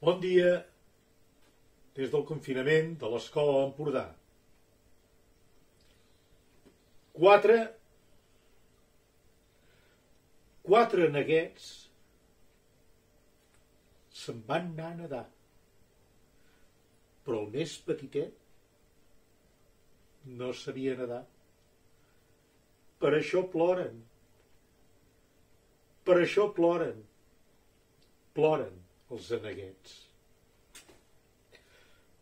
Bon dia des del confinament de l'Escola Empordà. Quatre neguets se'n van anar a nedar, però el més petitet no sabia nedar. Per això ploren. Per això ploren. Ploren els neguets.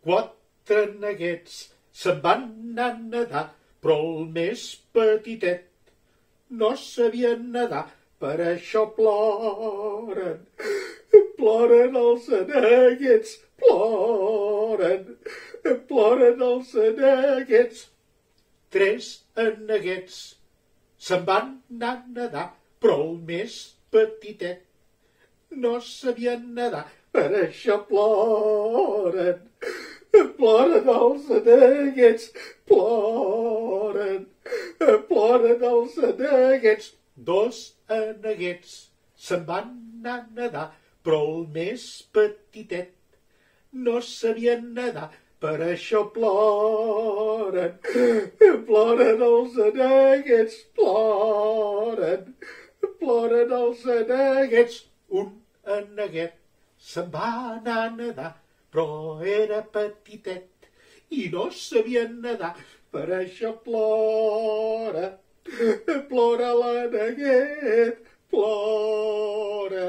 Quatre neguets se'n van anar a nedar, però el més petitet no sabia nedar. Per això ploren. Ploren els neguets. Ploren. Ploren els neguets. Tres neguets se'n van anar a nedar, però el més petitet no sabia nedar. Per això ploren. Ploren els neguets. Ploren. Ploren els neguets. Dos neguets se'n van anar a nedar, però el més petitet no sabia nedar. Per això ploren. Ploren els neguets. Ploren. Ploren els neguets. Un neguet se'n va anar a nedar, però era petitet i no sabia nedar. Per això plora. Plora la neguet. Plora.